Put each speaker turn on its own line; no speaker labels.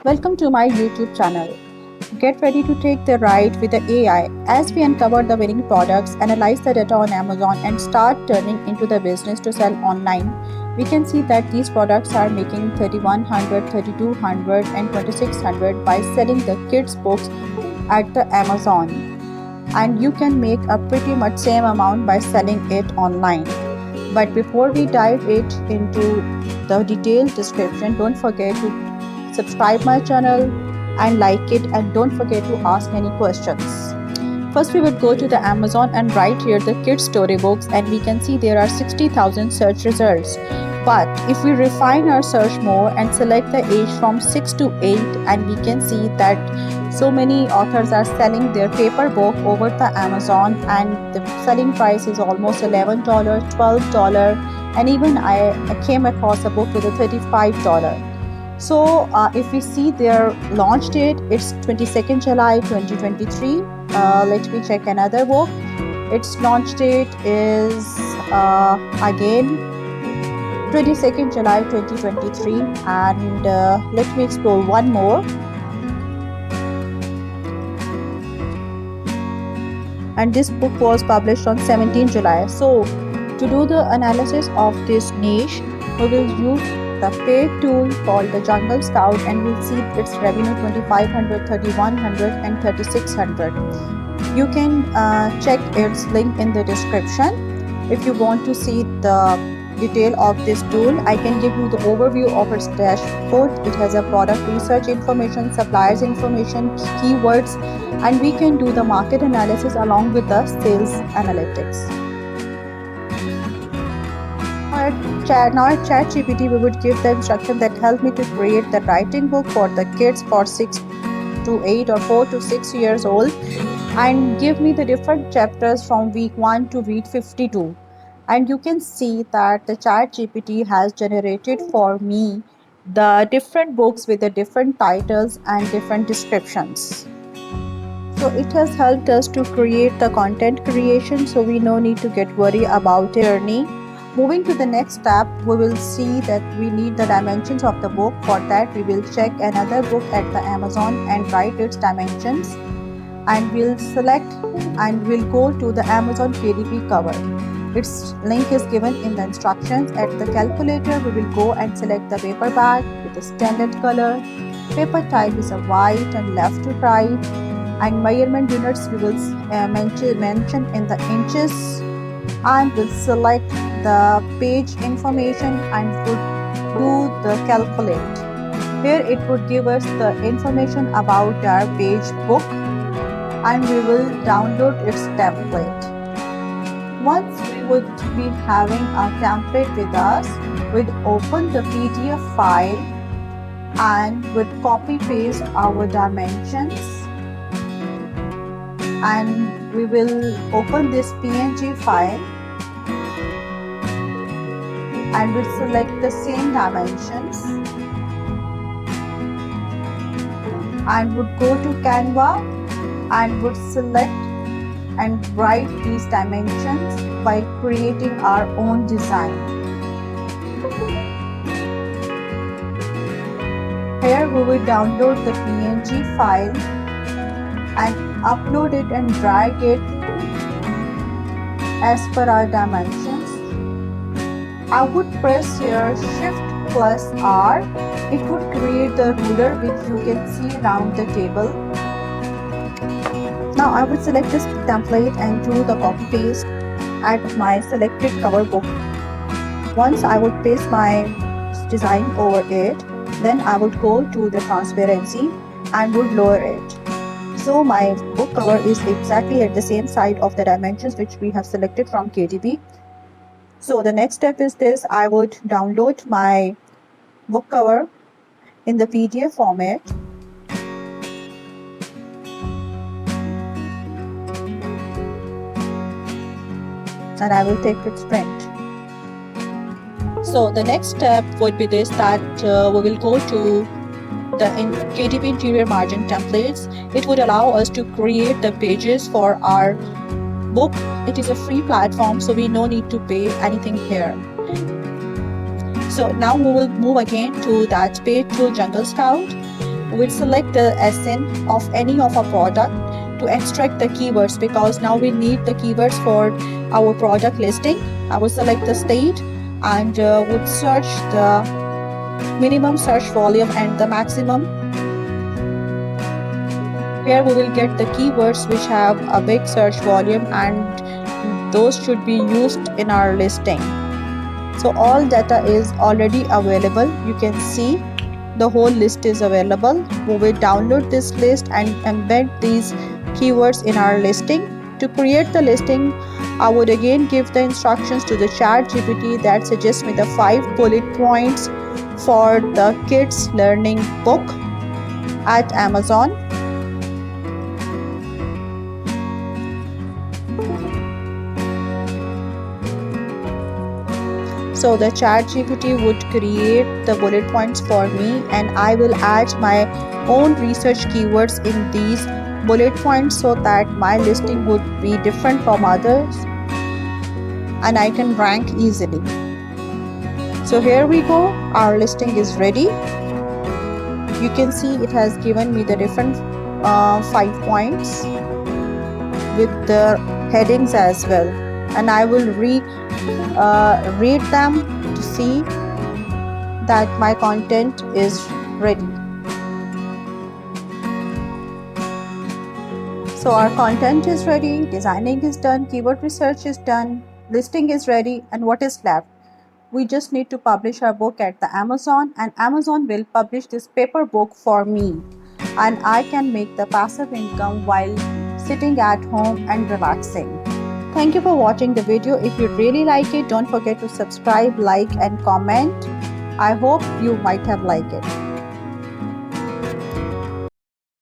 Welcome to my YouTube channel. Get ready to take the ride with the AI as we uncover the winning products, analyze the data on Amazon, and start turning into the business to sell online. We can see that these products are making 3100, 3200, and 2600 by selling the kids' books at the Amazon. And you can make a pretty much same amount by selling it online. But before we dive it into the detailed description, don't forget to subscribe my channel and like it, and don't forget to ask any questions. First we would go to the Amazon and write here the kids storybooks, and we can see there are 60,000 search results. But if we refine our search more and select the age from 6 to 8, and we can see that so many authors are selling their paper book over the Amazon, and the selling price is almost $11, $12, and even I came across a book with a $35. So if we see their launch date, it's 22nd July 2023. Let me check another book. Its launch date is again 22nd July 2023, and let me explore one more. And this book was published on 17 July. So to do the analysis of this niche, we will use the paid tool called the Jungle Scout, and we'll see its revenue 2500, 3100, and 3600. You can check its link in the description. If you want to see the detail of this tool, I can give you the overview of its dashboard. It has a product research information, suppliers information, keywords, and we can do the market analysis along with the sales analytics. Now at ChatGPT, we would give the instruction that help me to create the writing book for the kids for 6 to 8 or 4 to 6 years old, and give me the different chapters from week 1 to week 52. And you can see that the ChatGPT has generated for me the different books with the different titles and different descriptions. So it has helped us to create the content creation, so we no need to get worried about journey. Moving to the next step, we will see that we need the dimensions of the book. For that, we will check another book at the Amazon and write its dimensions, and we'll select and we'll go to the Amazon KDP cover. Its link is given in the instructions. At the calculator, we will go and select the paperback with the standard color. Paper type is a white and left to right, and measurement units we will mention in the inches, and we'll select the page information and would do the calculate. Here it would give us the information about our page book, and we will download its template. Once we would be having a template with us, we'd open the PDF file and would copy paste our dimensions, and we will open this PNG file and we'll select the same dimensions and would go to Canva and would select and write these dimensions by creating our own design. Here we will download the PNG file and upload it and drag it as per our dimensions. I would press here Shift plus R. It would create the ruler which you can see around the table. Now I would select this template and do the copy paste at my selected cover book. Once I would paste my design over it, then I would go to the transparency and would lower it. So my book cover is exactly at the same side of the dimensions which we have selected from KDP. So the next step is this: I would download my book cover in the PDF format. And I will take its print. So the next step would be this, that we will go to the KDP interior margin templates. It would allow us to create the pages for our book. It is a free platform, so we no need to pay anything here. So now we will move again to that paid tool Jungle Scout. we'll select the SN of any of our product to extract the keywords, because now we need the keywords for our product listing. I will select the state and would search the minimum search volume and the maximum. Here we will get the keywords which have a big search volume, and those should be used in our listing. So all data is already available. You can see the whole list is available. We will download this list and embed these keywords in our listing. To create the listing, I would again give the instructions to the ChatGPT that suggests me the 5 bullet points for the kids learning book at Amazon. So the ChatGPT would create the bullet points for me, and I will add my own research keywords in these bullet points so that my listing would be different from others and I can rank easily. So here we go, our listing is ready. You can see it has given me the different 5 points with the headings as well, and I will read them to see that my content is ready. So our content is ready, designing is done, keyword research is done, listing is ready, and what is left? We just need to publish our book at the Amazon, and Amazon will publish this paper book for me, and I can make the passive income while sitting at home and relaxing. Thank you for watching the video. If you really like it, don't forget to subscribe, like, and comment. I hope you might have liked it.